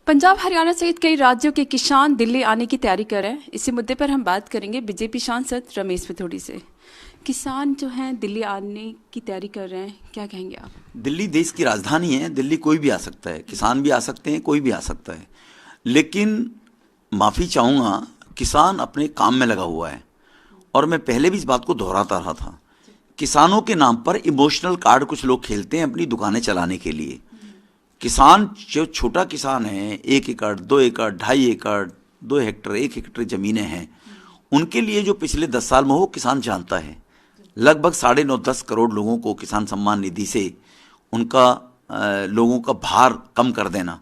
पंजाब हरियाणा सहित कई राज्यों के किसान दिल्ली आने की तैयारी कर रहे हैं। इसी मुद्दे पर हम बात करेंगे बीजेपी सांसद रमेश पिथोड़ी से। किसान जो हैं दिल्ली आने की तैयारी कर रहे हैं, क्या कहेंगे आप? दिल्ली देश की राजधानी है। दिल्ली कोई भी आ सकता है, किसान भी आ सकते हैं, कोई भी आ सकता है। लेकिन माफ़ी चाहूँगा, किसान अपने काम में लगा हुआ है और मैं पहले भी इस बात को दोहराता रहा था। किसानों के नाम पर इमोशनल कार्ड कुछ लोग खेलते हैं अपनी दुकानें चलाने के लिए। किसान जो छोटा किसान है, 1 एकड़ 2 एकड़ 2.5 एकड़ 2 हेक्टेयर 1 हेक्टेयर ज़मीनें हैं, उनके लिए जो पिछले 10 साल में हो किसान जानता है। लगभग 9.5-10 करोड़ लोगों को किसान सम्मान निधि से उनका लोगों का भार कम कर देना।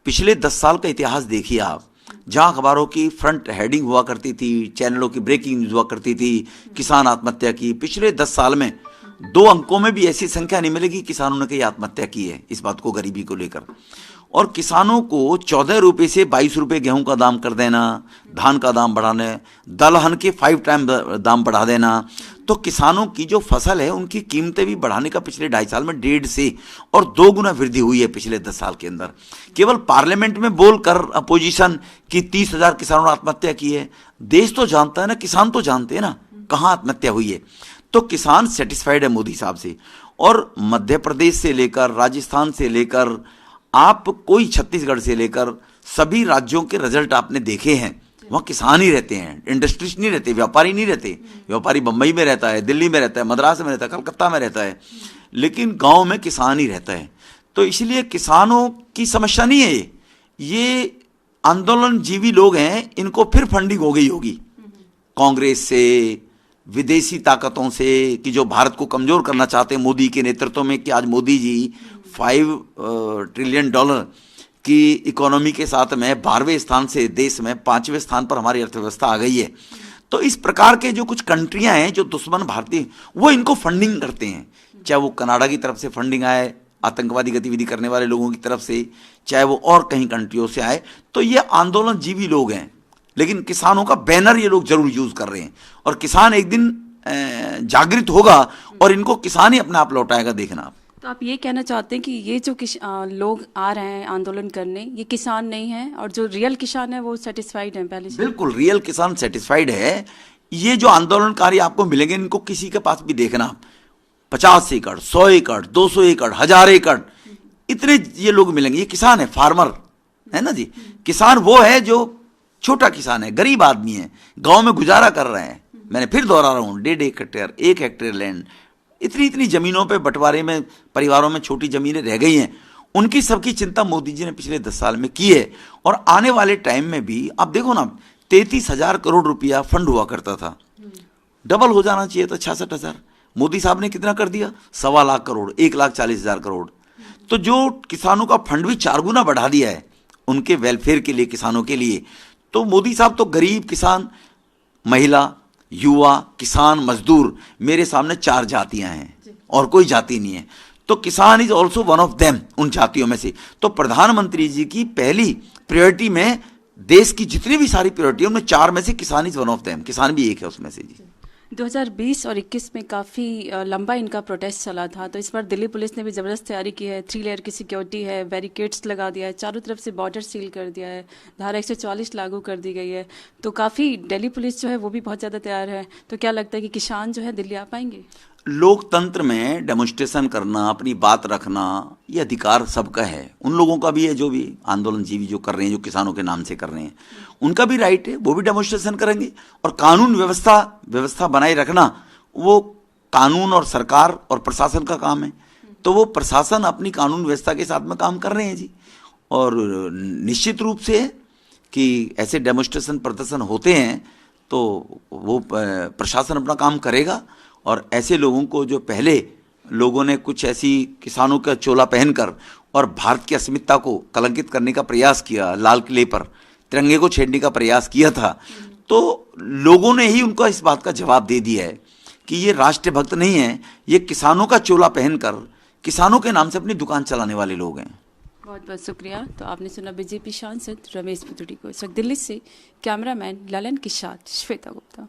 पिछले 10 साल का इतिहास देखिए आप, जहाँ अखबारों की फ्रंट हेडिंग हुआ करती थी, चैनलों की ब्रेकिंग न्यूज़ हुआ करती थी, किसान आत्महत्या की, पिछले 10 साल में 2 अंकों में भी ऐसी संख्या नहीं मिलेगी किसानों ने कहीं आत्महत्या की है इस बात को, गरीबी को लेकर। और किसानों को 14 रुपये से 22 रुपये गेहूं का दाम कर देना, धान का दाम बढ़ाने, दलहन के 5 टाइम दाम बढ़ा देना। तो किसानों की जो फसल है उनकी कीमतें भी बढ़ाने का पिछले 2.5 साल में 1.5 से और 2 गुना वृद्धि हुई है पिछले 10 साल के अंदर। केवल पार्लियामेंट में बोलकर अपोजिशन की 30,000 किसानों ने आत्महत्या की है। देश तो जानता है ना, किसान तो जानते हैं ना कहाँ आत्महत्या हुई है। तो किसान सेटिस्फाइड है मोदी साहब से। और मध्य प्रदेश से लेकर राजस्थान से लेकर आप कोई छत्तीसगढ़ से लेकर सभी राज्यों के रिजल्ट आपने देखे हैं, वहाँ किसान ही रहते हैं, इंडस्ट्रीज नहीं रहते, व्यापारी नहीं रहते। व्यापारी बम्बई में रहता है, दिल्ली में रहता है, मद्रास में रहता है, कलकत्ता में रहता है, लेकिन गांव में किसान ही रहता है। तो इसलिए किसानों की समस्या नहीं है ये आंदोलनजीवी लोग हैं, इनको फिर फंडिंग हो गई होगी कांग्रेस से, विदेशी ताकतों से, कि जो भारत को कमज़ोर करना चाहते हैं मोदी के नेतृत्व में। कि आज मोदी जी $5 ट्रिलियन की इकोनॉमी के साथ में 12वें स्थान से देश में 5वें स्थान पर हमारी अर्थव्यवस्था आ गई है। तो इस प्रकार के जो कुछ कंट्रियां हैं जो दुश्मन भारतीय, वो इनको फंडिंग करते हैं। चाहे वो कनाडा की तरफ से फंडिंग आए आतंकवादी गतिविधि करने वाले लोगों की तरफ से, चाहे वो और कहीं कंट्रियों से आए। तो ये आंदोलनजीवी लोग हैं, लेकिन किसानों का बैनर ये लोग जरूर यूज कर रहे हैं। और किसान एक दिन जागृत होगा और इनको किसान ही अपने आप लौटाएगा, देखना आप। तो आप ये कहना चाहते हैं कि ये जो लोग आ रहे हैं आंदोलन करने, ये किसान नहीं है, और जो रियल किसान है वो सेटिस्फाइड है पहले से? बिल्कुल, रियल किसान सेटिस्फाइड है। ये जो आंदोलनकारी आपको मिलेंगे, इनको किसी के पास भी देखना 50 एकड़ 100 एकड़ 200 एकड़ 1000 एकड़ इतने ये लोग मिलेंगे। ये किसान है, फार्मर है ना जी। किसान वो है जो छोटा किसान है, गरीब आदमी है, गांव में गुजारा कर रहे हैं। मैंने फिर दोहरा रहा हूँ, 1.5 हेक्टेयर 1 हेक्टेयर लैंड, इतनी जमीनों पे बंटवारे में परिवारों में छोटी जमीनें रह गई हैं। उनकी सबकी चिंता मोदी जी ने पिछले 10 साल में की है। और आने वाले टाइम में भी आप देखो ना, 33,000 करोड़ रुपया फंड हुआ करता था, डबल हो जाना चाहिए था 66,000। मोदी साहब ने कितना कर दिया? 1.25 लाख करोड़, 1,40,000 करोड़। तो जो किसानों का फंड भी 4 गुना बढ़ा दिया है उनके वेलफेयर के लिए, किसानों के लिए। तो मोदी साहब तो गरीब, किसान, महिला, युवा, किसान, मजदूर, मेरे सामने 4 जातियां हैं और कोई जाति नहीं है। तो किसान is also one of them, उन जातियों में से। तो प्रधानमंत्री जी की पहली प्रायोरिटी में, देश की जितनी भी सारी प्रायोरिटी है उनमें 4 में से किसान इज वन ऑफ देम, किसान भी एक है उसमें से जी। 2020 और 21 में काफ़ी लंबा इनका प्रोटेस्ट चला था। तो इस बार दिल्ली पुलिस ने भी ज़बरदस्त तैयारी की है, 3 लेयर की सिक्योरिटी है, बैरिकेड्स लगा दिया है, चारों तरफ से बॉर्डर सील कर दिया है, धारा 144 लागू कर दी गई है। तो काफ़ी दिल्ली पुलिस जो है वो भी बहुत ज़्यादा तैयार है। तो क्या लगता है कि किसान जो है दिल्ली आ पाएंगे? लोकतंत्र में डेमोन्स्ट्रेशन करना, अपनी बात रखना, ये अधिकार सबका है। उन लोगों का भी है जो भी आंदोलनजीवी जो कर रहे हैं, जो किसानों के नाम से कर रहे हैं, उनका भी राइट है, वो भी डेमोन्स्ट्रेशन करेंगे। और कानून व्यवस्था बनाए रखना वो कानून और सरकार और प्रशासन का काम है। तो वो प्रशासन अपनी कानून व्यवस्था के साथ में काम कर रहे हैं जी। और निश्चित रूप से कि ऐसे डेमोन्स्ट्रेशन प्रदर्शन होते हैं तो वो प्रशासन अपना काम करेगा। और ऐसे लोगों को, जो पहले लोगों ने कुछ ऐसी किसानों का चोला पहनकर और भारत की अस्मिता को कलंकित करने का प्रयास किया, लाल किले पर तिरंगे को छेड़ने का प्रयास किया था, तो लोगों ने ही उनको इस बात का जवाब दे दिया है कि ये राष्ट्रभक्त नहीं है, ये किसानों का चोला पहनकर किसानों के नाम से अपनी दुकान चलाने वाले लोग हैं। बहुत बहुत शुक्रिया। तो आपने सुना बीजेपी सांसद रमेश पिथोड़ी को। इस वक्त दिल्ली से कैमरामैन ललन के साथ श्वेता गुप्ता।